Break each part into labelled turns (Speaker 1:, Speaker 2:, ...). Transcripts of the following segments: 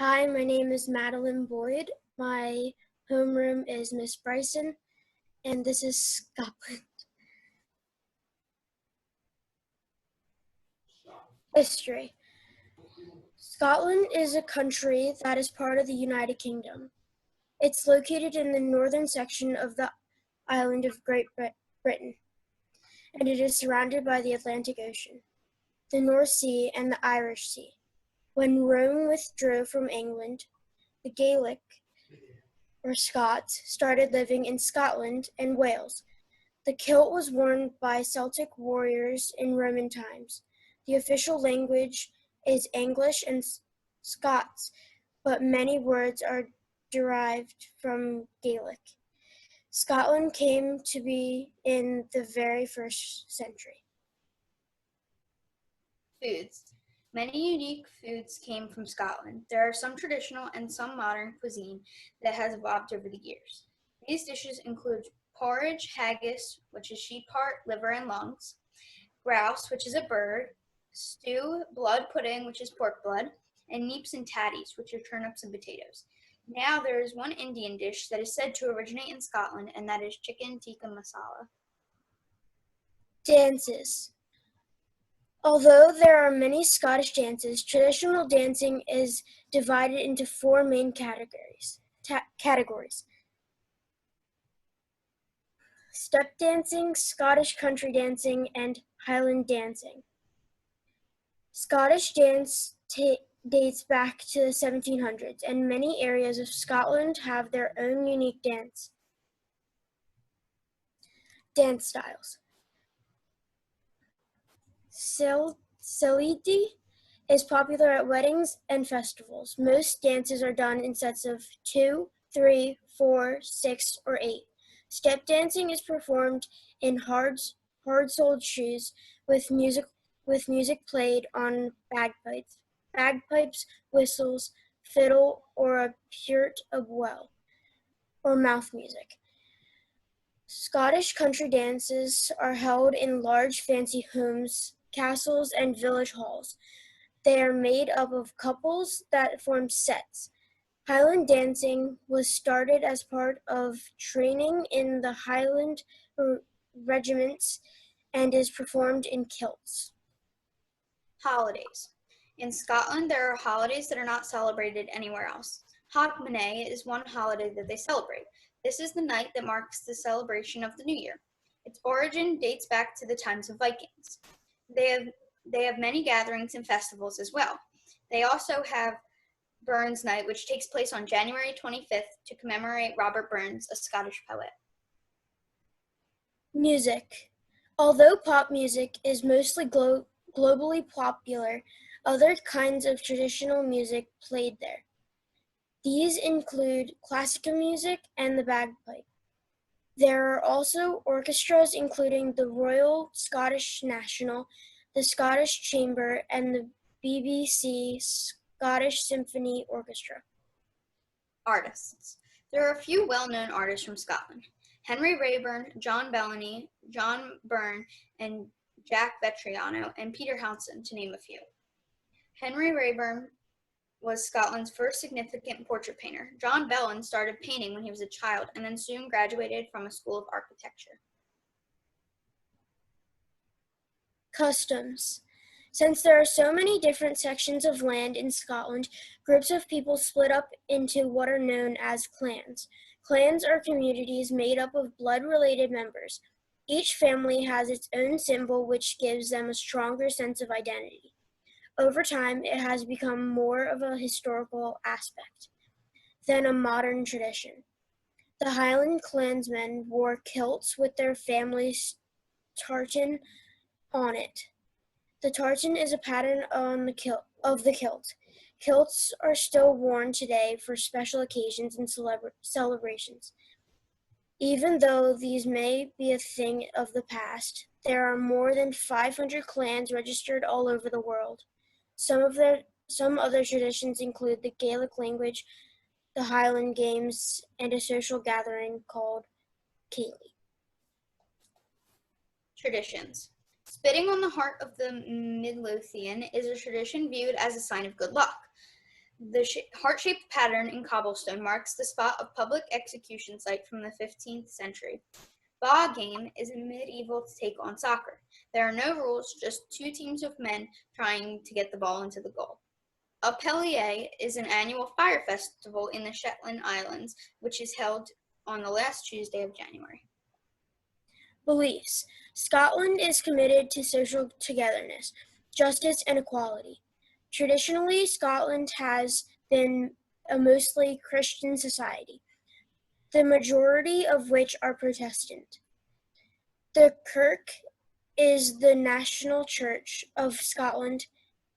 Speaker 1: Hi, my name is Madeline Boyd. My homeroom is Miss Bryson, and this is Scotland. History. Scotland is a country that is part of the United Kingdom. It's located in the northern section of the island of Great Britain, and it is surrounded by the Atlantic Ocean, the North Sea, and the Irish Sea. When Rome withdrew from England, the Gaelic, or Scots, started living in Scotland and Wales. The kilt was worn by Celtic warriors in Roman times. The official language is English and Scots, but many words are derived from Gaelic. Scotland came to be in the very first century.
Speaker 2: Foods. Many unique foods came from Scotland. There are some traditional and some modern cuisine that has evolved over the years. These dishes include porridge, haggis, which is sheep heart, liver, and lungs, grouse, which is a bird, stew, blood pudding, which is pork blood, and neeps and tatties, which are turnips and potatoes. Now there is one Indian dish that is said to originate in Scotland, and that is chicken tikka masala.
Speaker 1: Dances. Although there are many Scottish dances, traditional dancing is divided into four main categories. Step dancing, Scottish country dancing, and Highland dancing. Scottish dance dates back to the 1700s, and many areas of Scotland have their own unique dance styles. Siliti is popular at weddings and festivals. Most dances are done in sets of 2, 3, 4, 6, or 8. Step dancing is performed in hard-soled shoes with music played on bagpipes, whistles, fiddle, or a purt oboe, or mouth music. Scottish country dances are held in large fancy homes, castles, and village halls. They are made up of couples that form sets. Highland dancing was started as part of training in the Highland regiments and is performed in kilts.
Speaker 2: Holidays. In Scotland, there are holidays that are not celebrated anywhere else. Hogmanay is one holiday that they celebrate. This is the night that marks the celebration of the new year. Its origin dates back to the times of Vikings. They have many gatherings and festivals as well. They also have Burns Night, which takes place on January 25th to commemorate Robert Burns, a Scottish poet.
Speaker 1: Music. Although pop music is mostly globally popular, other kinds of traditional music played there. These include classical music and the bagpipe. There are also orchestras including the Royal Scottish National, the Scottish Chamber, and the BBC Scottish Symphony Orchestra.
Speaker 2: Artists. There are a few well-known artists from Scotland. Henry Raeburn, John Bellamy, John Byrne, and Jack Vetriano, and Peter Howson, to name a few. Henry Raeburn was Scotland's first significant portrait painter. John Bellamy started painting when he was a child and then soon graduated from a school of architecture.
Speaker 1: Customs. Since there are so many different sections of land in Scotland, groups of people split up into what are known as clans. Clans are communities made up of blood-related members. Each family has its own symbol, which gives them a stronger sense of identity. Over time, it has become more of a historical aspect than a modern tradition. The Highland clansmen wore kilts with their family's tartan on it. The tartan is a pattern on of the kilt. Kilts are still worn today for special occasions and celebrations. Even though these may be a thing of the past, there are more than 500 clans registered all over the world. Some other traditions include the Gaelic language, the Highland Games, and a social gathering called Ceilidh.
Speaker 2: Traditions. Spitting on the heart of the Midlothian is a tradition viewed as a sign of good luck. The heart-shaped pattern in cobblestone marks the spot of public execution site from the 15th century. Ball game is a medieval take on soccer. There are no rules, just two teams of men trying to get the ball into the goal. A Pellier is an annual fire festival in the Shetland Islands, which is held on the last Tuesday of January.
Speaker 1: Beliefs. Scotland is committed to social togetherness, justice, and equality. Traditionally, Scotland has been a mostly Christian society, the majority of which are Protestant. The Kirk is the national church of Scotland.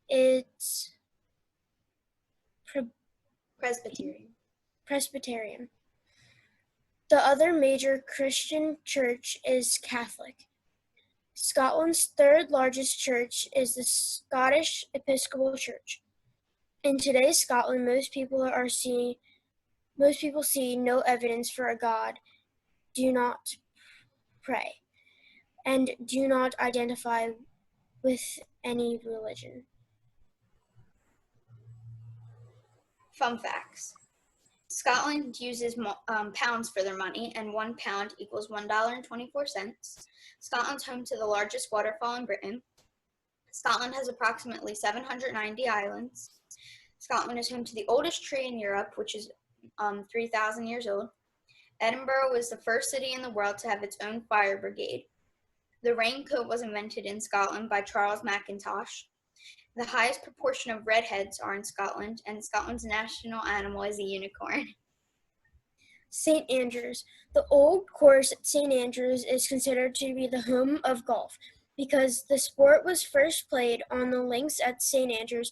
Speaker 1: It's Presbyterian. The other major Christian church is Catholic. Scotland's third largest church is the Scottish Episcopal Church. In today's Scotland, most people see no evidence for a God, do not pray, and do not identify with any religion.
Speaker 2: Fun facts. Scotland uses pounds for their money, and 1 pound equals $1.24. Scotland's home to the largest waterfall in Britain. Scotland has approximately 790 islands. Scotland is home to the oldest tree in Europe, which is 3,000 years old. Edinburgh was the first city in the world to have its own fire brigade. The raincoat was invented in Scotland by Charles Mackintosh. The highest proportion of redheads are in Scotland, and Scotland's national animal is a unicorn.
Speaker 1: St. Andrews. The old course at St. Andrews is considered to be the home of golf because the sport was first played on the links at St. Andrews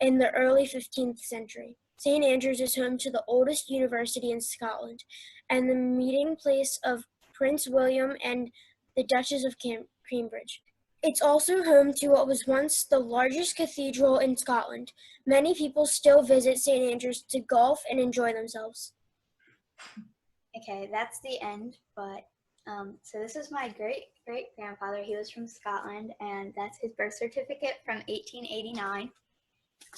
Speaker 1: in the early 15th century. St. Andrews is home to the oldest university in Scotland and the meeting place of Prince William and the Duchess of Cambridge. It's also home to what was once the largest cathedral in Scotland. Many people still visit St. Andrews to golf and enjoy themselves.
Speaker 2: Okay, that's the end, but so this is my great-great-grandfather. He was from Scotland, and that's his birth certificate from 1889,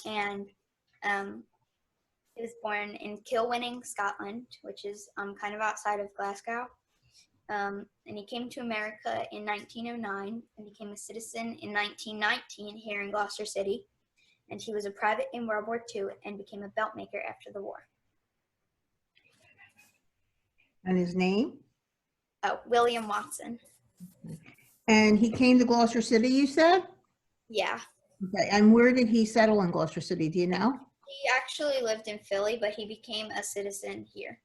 Speaker 2: and he was born in Kilwinning, Scotland, which is kind of outside of Glasgow. And he came to America in 1909 and became a citizen in 1919 here in Gloucester City. And he was a private in World War II and became a belt maker after the war.
Speaker 3: And his name?
Speaker 2: Oh, William Watson.
Speaker 3: And he came to Gloucester City, you said?
Speaker 2: Yeah.
Speaker 3: Okay. And where did he settle in Gloucester City? Do you know?
Speaker 2: He actually lived in Philly, but he became a citizen here.